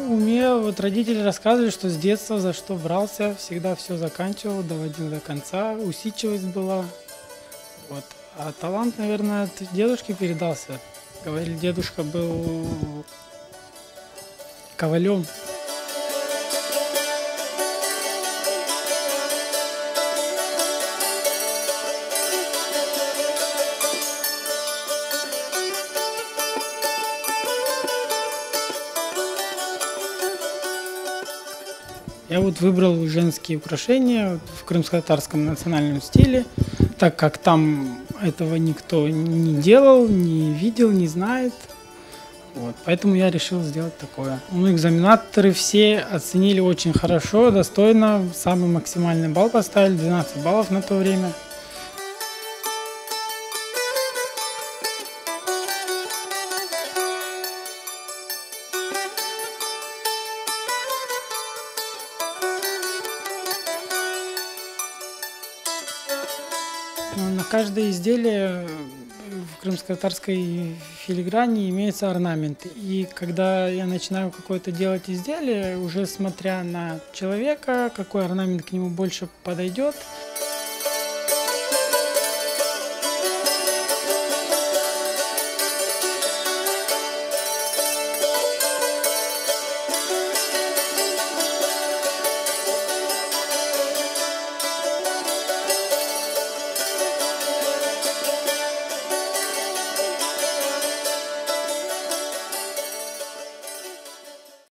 Умел. Вот родители рассказывали, что с детства за что брался, всегда все заканчивал, доводил до конца, усидчивость была. Вот. А талант, наверное, от дедушки передался. Говорили, дедушка был ковалем. Я вот выбрал женские украшения в крымско-татарском национальном стиле, так как там этого никто не делал, не видел, не знает. Вот, поэтому я решил сделать такое. Ну, экзаменаторы все оценили очень хорошо, достойно. Самый максимальный балл поставили, 12 баллов на то время. На каждое изделие в крымско-татарской филиграни имеется орнамент. И когда я начинаю какое-то делать изделие, уже смотря на человека, какой орнамент к нему больше подойдет,